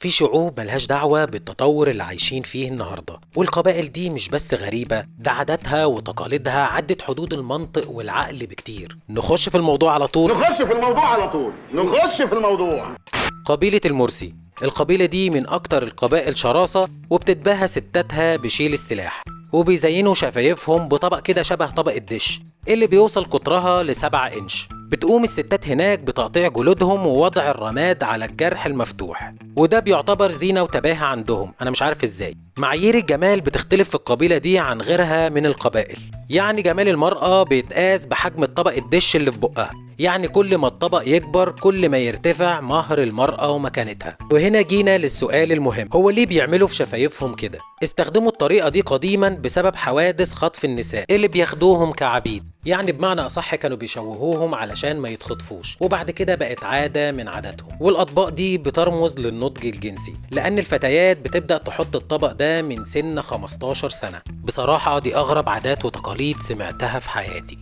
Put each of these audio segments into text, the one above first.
في شعوب ملهاش دعوة بالتطور اللي عايشين فيه النهاردة، والقبائل دي مش بس غريبة، ده عاداتها وتقاليدها عدت حدود المنطق والعقل بكتير. نخش في الموضوع على طول. نخش في الموضوع. قبيلة المرسي، القبيلة دي من أكتر القبائل شراسة، وبتتباهى ستاتها بشيل السلاح، وبيزينوا شفايفهم بطبق كده شبه طبق الدش اللي بيوصل قطرها ل7 إنش. بتقوم الستات هناك بتقطيع جلودهم ووضع الرماد على الجرح المفتوح، وده بيعتبر زينة وتباهة عندهم. أنا مش عارف إزاي. معايير الجمال بتختلف في القبيلة دي عن غيرها من القبائل. يعني جمال المرأة بيتقاس بحجم الطبق الدش اللي في بقها، يعني كل ما الطبق يكبر كل ما يرتفع مهر المرأة ومكانتها. وهنا جينا للسؤال المهم، هو ليه بيعملوا في شفايفهم كده؟ استخدموا الطريقة دي قديما بسبب حوادث خطف النساء اللي بياخدوهم كعبيد، يعني بمعنى أصح كانوا بيشوهوهم علشان ما يتخطفوش، وبعد كده بقت عادة من عاداتهم. والأطباق دي بترمز للنضج الجنسي، لأن الفتيات بتبدأ تحط الطبق ده من سن 15 سنة. بصراحة دي أغرب عادات وتقاليد سمعتها في حياتي.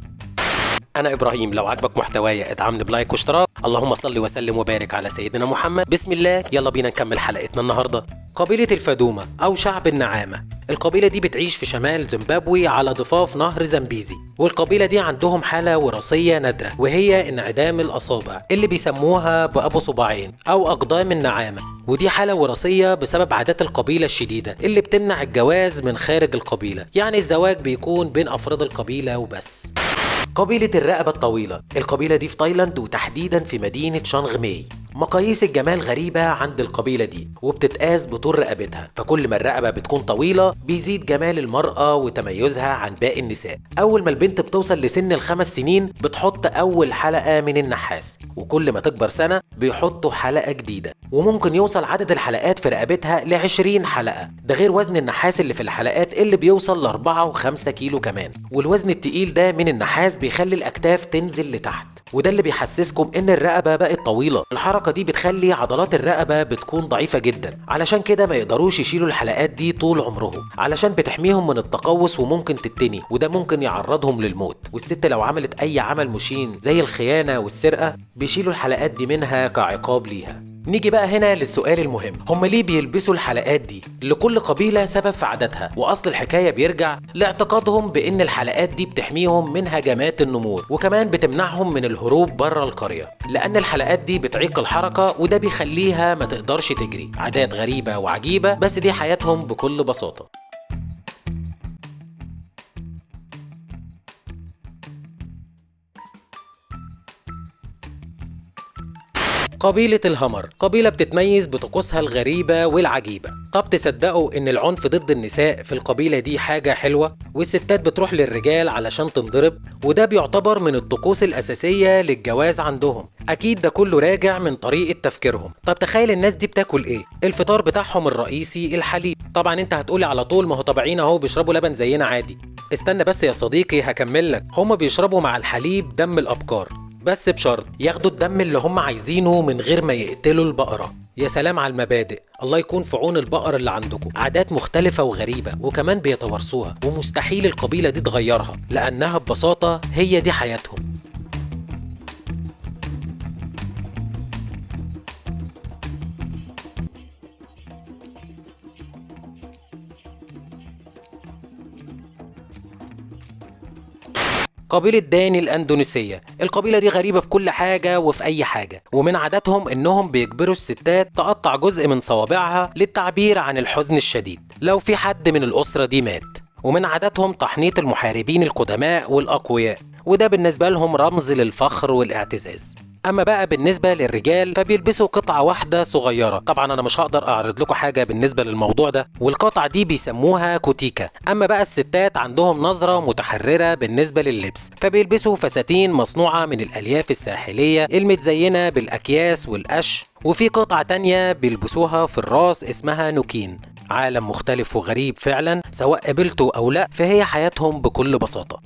أنا إبراهيم، لو عجبك محتوايا ادعمني بلايك واشتراك. اللهم صل وسلم وبارك على سيدنا محمد. بسم الله، يلا بينا نكمل حلقتنا النهاردة. قبيلة الفدومة أو شعب النعامة، القبيلة دي بتعيش في شمال زيمبابوي على ضفاف نهر زامبيزي. والقبيلة دي عندهم حالة وراثية نادرة، وهي انعدام الأصابع اللي بيسموها بأبو صباعين أو أقدام النعامة. ودي حالة وراثية بسبب عادات القبيلة الشديدة اللي بتمنع الجواز من خارج القبيلة، يعني الزواج بيكون بين أفراد القبيلة وبس. قبيلة الرقبة الطويلة، القبيلة دي في تايلاند وتحديدا في مدينة شانغ ماي. مقاييس الجمال غريبة عند القبيلة دي، وبتتقاس بطول رقبتها، فكل ما الرقبة بتكون طويلة بيزيد جمال المرأة وتميزها عن باقي النساء. أول ما البنت بتوصل لسن ال5 سنين بتحط أول حلقة من النحاس، وكل ما تكبر سنة بيحطوا حلقة جديدة، وممكن يوصل عدد الحلقات في رقبتها ل20 حلقة. ده غير وزن النحاس اللي في الحلقات اللي بيوصل ل4 و5 كيلو كمان. والوزن التقيل ده من النحاس بيخلي الأكتاف تنزل لتحت، وده اللي بيحسسكم ان الرقبة بقت طويلة. الحركة دي بتخلي عضلات الرقبة بتكون ضعيفة جدا، علشان كده ما يقدروش يشيلوا الحلقات دي طول عمرهم، علشان بتحميهم من التقوس وممكن تتني، وده ممكن يعرضهم للموت. والست لو عملت اي عمل مشين زي الخيانة والسرقة بيشيلوا الحلقات دي منها كعقاب ليها. نيجي بقى هنا للسؤال المهم، هم ليه بيلبسوا الحلقات دي؟ لكل قبيلة سبب في عاداتها، وأصل الحكاية بيرجع لاعتقادهم بأن الحلقات دي بتحميهم من هجمات النمور، وكمان بتمنعهم من الهروب بره القرية، لأن الحلقات دي بتعيق الحركة وده بيخليها ما تقدرش تجري. عادات غريبة وعجيبة، بس دي حياتهم بكل بساطة. قبيلة الهمر، قبيلة بتتميز بطقوسها الغريبة والعجيبة. طب تصدقوا ان العنف ضد النساء في القبيلة دي حاجة حلوة، والستات بتروح للرجال علشان تنضرب، وده بيعتبر من الطقوس الأساسية للجواز عندهم. أكيد ده كله راجع من طريقة تفكيرهم. طب تخيل الناس دي بتاكل ايه؟ الفطار بتاعهم الرئيسي الحليب. طبعا انت هتقولي على طول ما هو طبيعيين اهو بيشربوا لبن زينا عادي. استنى بس يا صديقي هكملك، هم بيشربوا مع الحليب دم الأبقار، بس بشرط ياخدوا الدم اللي هم عايزينه من غير ما يقتلوا البقرة. يا سلام على المبادئ، الله يكون في عون البقر اللي عندكم. عادات مختلفة وغريبة وكمان بيتوارثوها، ومستحيل القبيلة دي تغيرها لأنها ببساطة هي دي حياتهم. قبيلة داني الأندونيسية، القبيلة دي غريبة في كل حاجة وفي أي حاجة، ومن عاداتهم إنهم بيجبروا الستات تقطع جزء من صوابعها للتعبير عن الحزن الشديد لو في حد من الأسرة دي مات. ومن عاداتهم تحنيط المحاربين القدماء والأقوياء، وده بالنسبة لهم رمز للفخر والاعتزاز. أما بقى بالنسبة للرجال فبيلبسوا قطعة واحدة صغيرة. طبعا أنا مش هقدر أعرض لكم حاجة بالنسبة للموضوع ده، والقطعة دي بيسموها كوتيكا. أما بقى الستات عندهم نظرة متحررة بالنسبة لللبس، فبيلبسوا فساتين مصنوعة من الألياف الساحلية المتزينة بالأكياس والقش، وفي قطعة تانية بيلبسوها في الراس اسمها نوكين. عالم مختلف وغريب فعلا، سواء قبلته أو لا فهي حياتهم بكل بساطة.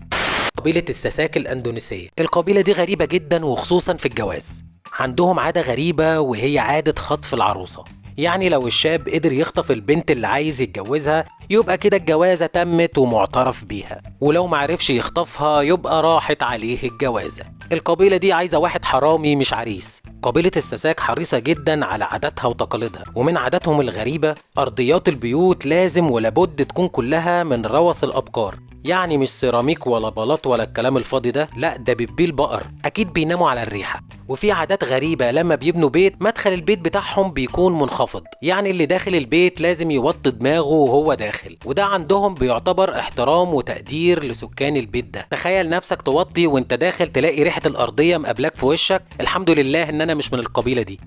قبيلة الساساك الأندونيسية، القبيلة دي غريبة جدا وخصوصا في الجواز. عندهم عادة غريبة وهي عادة خطف العروسة. يعني لو الشاب قدر يخطف البنت اللي عايز يتجوزها يبقى كده الجوازة تمت ومعترف بيها، ولو معرفش يخطفها يبقى راحت عليه الجوازة. القبيلة دي عايزة واحد حرامي مش عريس. قبيلة السساك حريصة جدا على عاداتها وتقاليدها، ومن عاداتهم الغريبة أرضيات البيوت لازم ولابد تكون كلها من روث الأبقار، يعني مش سيراميك ولا بلاط ولا الكلام الفاضي ده، لا ده بتبيل بقر، أكيد بيناموا على الريحة. وفي عادات غريبة لما بيبنوا بيت مدخل البيت بتاعهم بيكون منخفض، يعني اللي داخل البيت لازم يوطي دماغه وهو داخل، وده عندهم بيعتبر احترام وتقدير لسكان البيت ده. تخيل نفسك توطي وانت داخل تلاقي ريحة الأرضية مقابلاك في وشك. الحمد لله ان انا مش من القبيلة دي.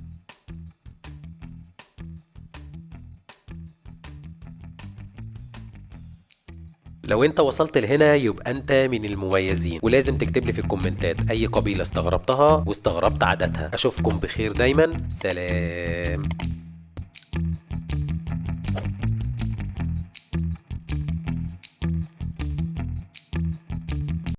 لو انت وصلت لهنا يبقى انت من المميزين، ولازم تكتب لي في الكومنتات اي قبيلة استغربتها واستغربت عاداتها. اشوفكم بخير دايما، سلام.